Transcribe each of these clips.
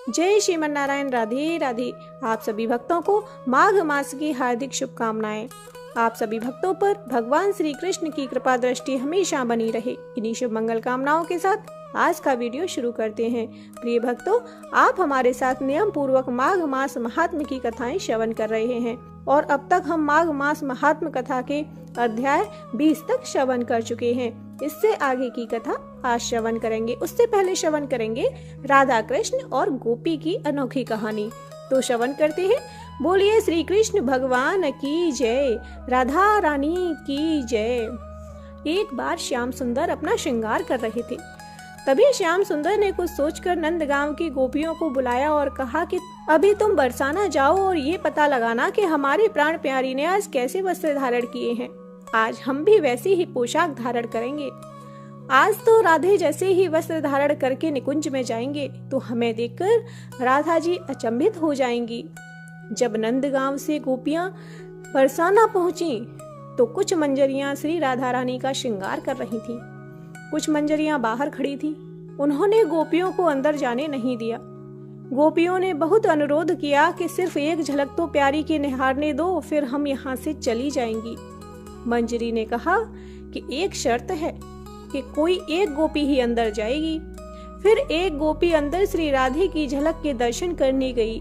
जय श्रीमन नारायण। राधे राधे। आप सभी भक्तों को माघ मास की हार्दिक शुभकामनाएं। आप सभी भक्तों पर भगवान श्री कृष्ण की कृपा दृष्टि हमेशा बनी रहे। इन्हीं शुभ मंगल कामनाओं के साथ आज का वीडियो शुरू करते हैं। प्रिय भक्तों, आप हमारे साथ नियम पूर्वक माघ मास महात्म की कथाएं श्रवण कर रहे हैं और अब तक हम माघ मास महात्म कथा के अध्याय 20 तक श्रवण कर चुके हैं। इससे आगे की कथा आज श्रवण करेंगे। उससे पहले श्रवण करेंगे राधा कृष्ण और गोपी की अनोखी कहानी। तो श्रवण करते हैं। बोलिए श्री कृष्ण भगवान की जय, राधा रानी की जय। एक बार श्याम सुंदर अपना श्रृंगार कर रहे थे। तभी श्याम सुंदर ने कुछ सोचकर नंदगांव की गोपियों को बुलाया और कहा कि अभी तुम बरसाना जाओ और ये पता लगाना कि हमारी प्राण प्यारी ने आज कैसे वस्त्र धारण किए हैं। आज हम भी वैसी ही पोशाक धारण करेंगे। आज तो राधे जैसे ही वस्त्र धारण करके निकुंज में जाएंगे तो हमें देखकर राधा जी अचंभित हो जाएंगी। जब नंदगांव से गोपियां बरसाना पहुंची तो कुछ मंजरियां श्री राधा रानी का श्रृंगार कर रही थीं। कुछ मंजरियां बाहर खड़ी थीं। उन्होंने गोपियों को अंदर जाने नहीं दिया। गोपियों ने बहुत अनुरोध किया कि सिर्फ एक झलक तो प्यारी की निहारने दो, फिर हम यहाँ से चली जाएंगी। मंजरी ने कहा कि एक शर्त है कि कोई एक गोपी ही अंदर जाएगी। फिर एक गोपी अंदर श्री राधे की झलक के दर्शन करने गई।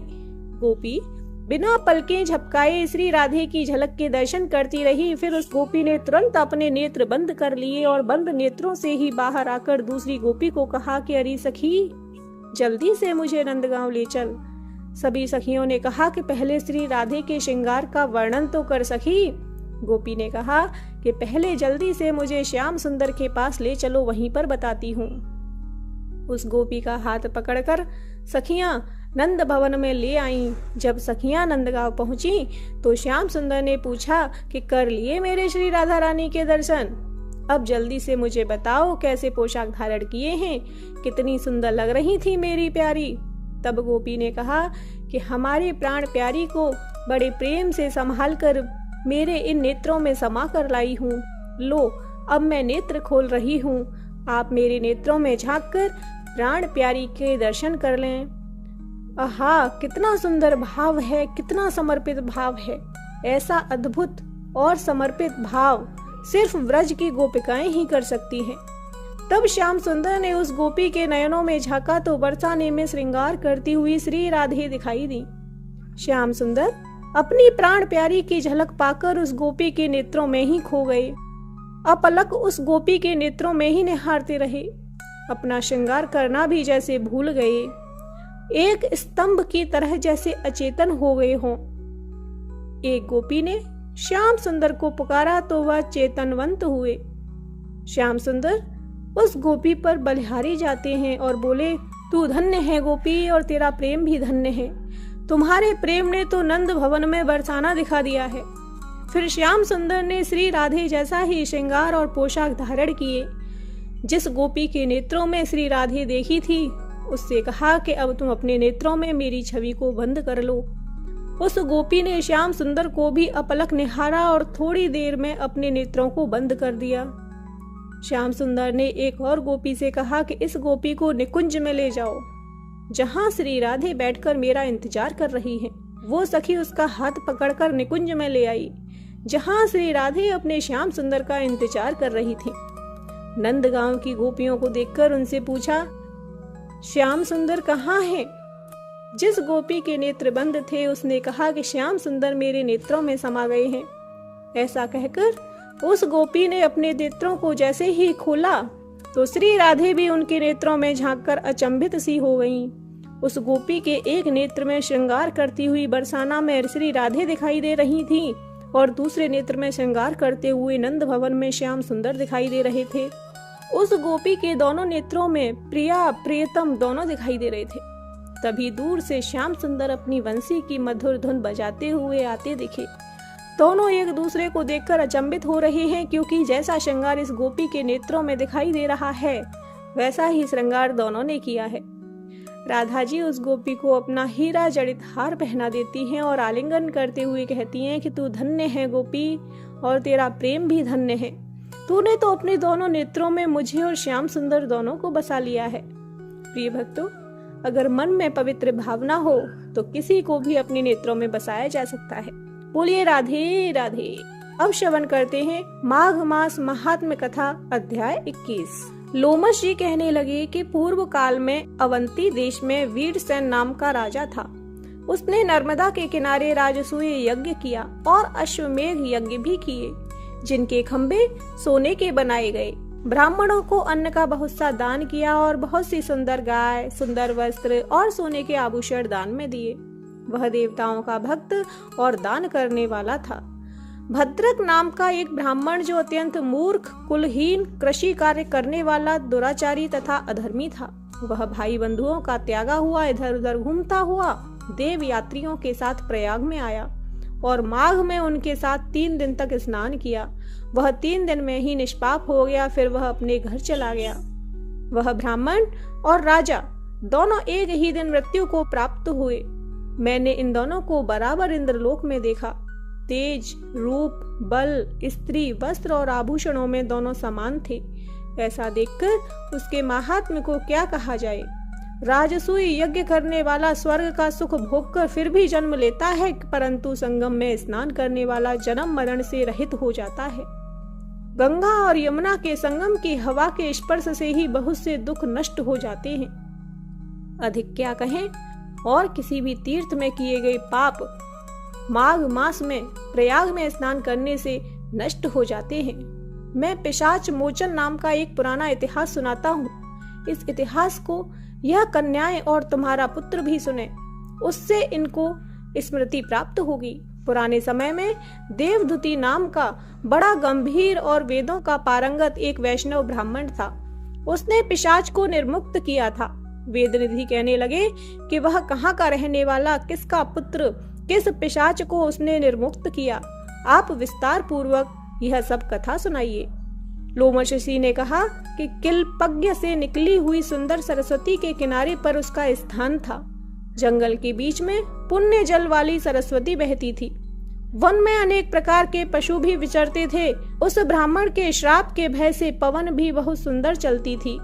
गोपी बिना पलकें झपकाए श्री राधे की झलक के दर्शन करती रही। फिर उस गोपी ने तुरंत अपने नेत्र बंद कर लिए और बंद नेत्रों से ही बाहर आकर दूसरी गोपी को कहा कि अरे सखी, जल्दी से मुझे नंदगांव ले चल। सभी सखियों ने कहा कि पहले श्री राधे के श्रृंगार का वर्णन तो कर सखी। गोपी ने कहा कि पहले जल्दी से मुझे श्याम सुंदर के पास ले चलो, वहीं पर बताती हूँ। उस गोपी का हाथ पकड़कर सखियां नंद भवन में ले आईं। जब सखियां नंदगांव पहुंची तो श्याम सुंदर ने पूछा कि कर लिए मेरे श्री राधा रानी के दर्शन? अब जल्दी से मुझे बताओ कैसे पोशाक धारण किए हैं, कितनी सुंदर लग रही थी मेरी प्यारी। तब गोपी ने कहा कि हमारी प्राण प्यारी को बड़े प्रेम से संभाल कर मेरे इन नेत्रों में समा कर लाई हूँ। लो, अब मैं नेत्र खोल रही हूँ। आप मेरे नेत्रों में झांक कर प्राण प्यारी के दर्शन कर लें। आहा, कितना सुंदर भाव है, कितना समर्पित भाव है। ऐसा अद्भुत और समर्पित भाव सिर्फ व्रज की गोपिकाएं ही कर सकती हैं। तब श्याम सुंदर ने उस गोपी के नयनों में झांका तो बरसाने में श्रृंगार करती हुई श्री राधे दिखाई दी। श्याम सुंदर अपनी प्राण प्यारी की झलक पाकर उस गोपी के नेत्रों में ही खो गए। अपलक उस गोपी के नेत्रों में ही निहारते रहे। अपना श्रृंगार करना भी जैसे भूल गए, एक स्तंभ की तरह जैसे अचेतन हो गए हों। एक गोपी ने श्याम सुंदर को पुकारा तो वह चेतनवंत हुए। श्याम सुंदर उस गोपी पर बलिहारी जाते हैं और बोले, तू धन्य है गोपी और तेरा प्रेम भी धन्य है। तुम्हारे प्रेम ने तो नंद भवन में बरसाना दिखा दिया है। फिर श्याम सुंदर ने श्री राधे जैसा ही श्रृंगार और पोशाक धारण किए। जिस गोपी के नेत्रों में श्री राधे देखी थी उससे कहा कि अब तुम अपने नेत्रों में मेरी छवि को बंद कर लो। उस गोपी ने श्याम सुंदर को भी अपलक निहारा और थोड़ी देर में अपने नेत्रों को बंद कर दिया। श्याम सुंदर ने एक और गोपी से कहा कि इस गोपी को निकुंज में ले जाओ, जहां श्री राधे बैठकर मेरा इंतजार कर रही हैं। वो सखी उसका हाथ पकड़कर निकुंज में ले आई, जहां श्री राधे अपने श्याम सुंदर का इंतजार कर रही थी। नंदगांव की गोपियों को देखकर उनसे पूछा, श्याम सुंदर कहाँ है? जिस गोपी के नेत्र बंद थे उसने कहा कि श्याम सुंदर मेरे नेत्रों में समा गए हैं। ऐसा कहकर उस गोपी ने अपने नेत्रों को जैसे ही खोला तो श्री राधे भी उनके नेत्रों में झांककर अचंभित सी हो गईं। उस गोपी के एक नेत्र में श्रृंगार करती हुई बरसाना में श्री राधे दिखाई दे रही थीं और दूसरे नेत्र में श्रृंगार करते हुए नंद भवन में श्याम सुंदर दिखाई दे रहे थे। उस गोपी के दोनों नेत्रों में प्रिया प्रियतम दोनों दिखाई दे रहे थे। तभी दूर से श्याम सुंदर अपनी बंसी की मधुर धुन बजाते हुए आते दिखे। दोनों एक दूसरे को देखकर अचंभित हो रहे हैं, क्योंकि जैसा श्रृंगार इस गोपी के नेत्रों में दिखाई दे रहा है वैसा ही श्रृंगार दोनों ने किया है। राधा जी उस गोपी को अपना हीरा जड़ित हार पहना देती हैं और आलिंगन करते हुए कहती हैं कि तू धन्य है गोपी और तेरा प्रेम भी धन्य है। तूने तो अपने दोनों नेत्रों में मुझे और श्याम सुंदर दोनों को बसा लिया है। प्रिय भक्तों, अगर मन में पवित्र भावना हो तो किसी को भी अपने नेत्रों में बसाया जा सकता है। बोलिए राधे राधे। अब श्रवण करते हैं माघ मास महात्म्य कथा अध्याय 21। लोमश जी कहने लगे कि पूर्व काल में अवंती देश में वीरसेन नाम का राजा था। उसने नर्मदा के किनारे राजसूय यज्ञ किया और अश्वमेघ यज्ञ भी किए, जिनके खंभे सोने के बनाए गए। ब्राह्मणों को अन्न का बहुत सा दान किया और बहुत सी सुंदर गाय, सुंदर वस्त्र और सोने के आभूषण दान में दिए। वह देवताओं का भक्त और दान करने वाला था। भद्रक नाम का एक ब्राह्मण, जो अत्यंत मूर्ख, कुलहीन, कृषि कार्य करने वाला, दुराचारी तथा अधर्मी था, वह भाई बंधुओं का त्यागा हुआ इधर उधर घूमता हुआ देव यात्रियों के साथ प्रयाग में आया और माघ में उनके साथ 3 दिन तक स्नान किया। वह 3 दिन में ही निष्पाप हो गया। फिर वह अपने घर चला गया। वह ब्राह्मण और राजा दोनों एक ही दिन मृत्यु को प्राप्त हुए। मैंने इन दोनों को बराबर इंद्रलोक में देखा। तेज, रूप, बल, स्त्री, वस्त्र और आभूषणों में दोनों समान थे। ऐसा देखकर उसके महात्म्य को क्या कहा जाए। राजसूय यज्ञ करने वाला स्वर्ग का सुख भोगकर फिर भी जन्म लेता है, परंतु संगम में स्नान करने वाला जन्म मरण से रहित हो जाता है। गंगा और यमुना के संगम की हवा के स्पर्श से ही बहुत से दुख नष्ट हो जाते हैं। अधिक क्या कहें, और किसी भी तीर्थ में किए गए पाप माघ मास में प्रयाग में स्नान करने से नष्ट हो जाते हैं। मैं पिशाच मोचन नाम का एक पुराना इतिहास सुनाता हूँ। इस इतिहास को यह कन्याएं और तुम्हारा पुत्र भी सुने, उससे इनको स्मृति प्राप्त होगी। पुराने समय में देवदूति नाम का बड़ा गंभीर और वेदों का पारंगत एक वैष्णव ब्राह्मण था। उसने पिशाच को निर्मुक्त किया था। वेदनिधि कहने लगे कि वह कहाँ का रहने वाला, किसका पुत्र, किस पिशाच को उसने निर्मुक्त किया। आप विस्तार पूर्वक यह सब कथा सुनाइए। लोमश ऋषि ने कहा कि किल्पज्ञ से निकली हुई सुंदर सरस्वती के किनारे पर उसका स्थान था। जंगल के बीच में पुण्य जल वाली सरस्वती बहती थी। वन में अनेक प्रकार के पशु भी विचरते थे। उस ब्राह्मण के श्राप के भय से पवन भी बहुत सुंदर चलती थी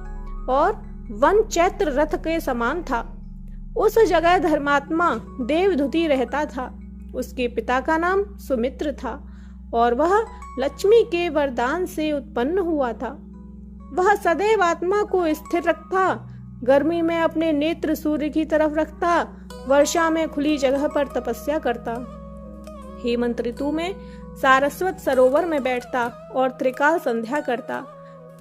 और वन चैत्र रथ के समान था। उस जगह धर्मात्मा देवदूति रहता था। उसके पिता का नाम सुमित्र था और वह लक्ष्मी के वरदान से उत्पन्न हुआ था। वह सदैव आत्मा को स्थिर रखता, गर्मी में अपने नेत्र सूर्य की तरफ रखता, वर्षा में खुली जगह पर तपस्या करता, हेमंत ऋतु में सारस्वत सरोवर में बैठता और त्रिकाल संध्या करता।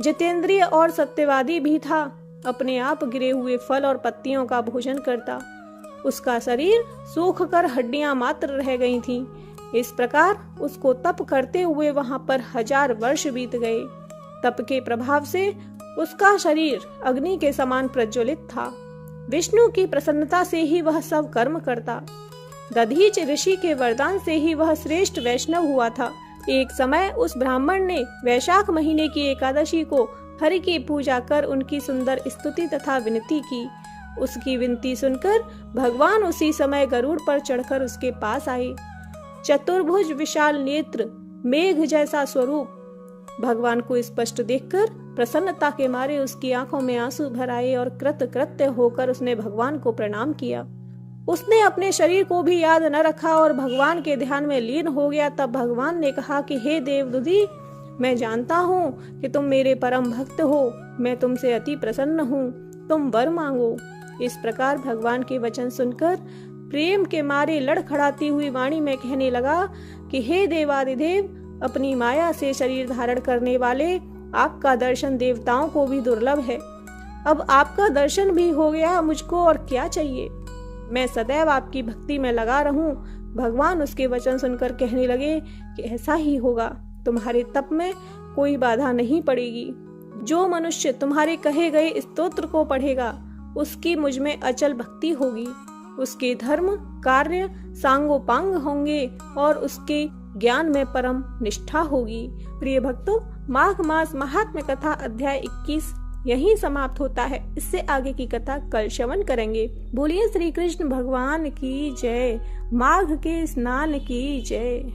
जितेंद्रिय और सत्यवादी भी था। अपने आप गिरे हुए फल और पत्तियों का भोजन करता। उसका शरीर सूख कर हड्डियां मात्र रह गई थीं। इस प्रकार उसको तप करते हुए वहां पर 1000 वर्ष बीत गए। तप के प्रभाव से उसका शरीर अग्नि के समान प्रज्वलित था। विष्णु की प्रसन्नता से ही वह सब कर्म करता। दधीच ऋषि के वरदान से ही वह श्रेष्ठ वैष्णव हुआ था। एक समय उस ब्राह्मण ने वैशाख महीने की एकादशी को हरि की पूजा कर उनकी सुंदर स्तुति तथा विनती की। उसकी विनती सुनकर भगवान उसी समय गरुड़ पर चढ़कर उसके पास आए। चतुर्भुज, विशाल नेत्र, मेघ जैसा स्वरूप। भगवान को स्पष्ट देखकर प्रसन्नता के मारे उसकी आंखों में आंसू भर आए और कृतकृत्य होकर उसने भगवान को प्रणाम किया। उसने अपने शरीर को भी याद न रखा और भगवान के ध्यान में लीन हो गया। तब भगवान ने कहा कि हे देवदूति, मैं जानता हूँ कि तुम मेरे परम भक्त हो। मैं तुमसे अति प्रसन्न हूँ, तुम वर मांगो। इस प्रकार भगवान के वचन सुनकर प्रेम के मारे लड़खड़ाती हुई वाणी में कहने लगा कि हे देवादिदेव, अपनी माया से शरीर धारण करने वाले, आपका दर्शन देवताओं को भी दुर्लभ है। अब आपका दर्शन भी हो गया, मुझको और क्या चाहिए। मैं सदैव आपकी भक्ति में लगा रहूं। भगवान उसके वचन सुनकर कहने लगे कि ऐसा ही होगा। तुम्हारे तप में कोई बाधा नहीं पड़ेगी। जो मनुष्य तुम्हारे कहे गए स्तोत्र को पढ़ेगा, उसकी मुझ में अचल भक्ति होगी। उसके धर्म कार्य सांगोपांग होंगे और उसके ज्ञान में परम निष्ठा होगी। प्रिय भक्तों, माघ मास महात्म्य कथा अध्याय 21 यहीं समाप्त होता है। इससे आगे की कथा कल श्रवण करेंगे। बोलिए श्री कृष्ण भगवान की जय। माघ के स्नान की जय।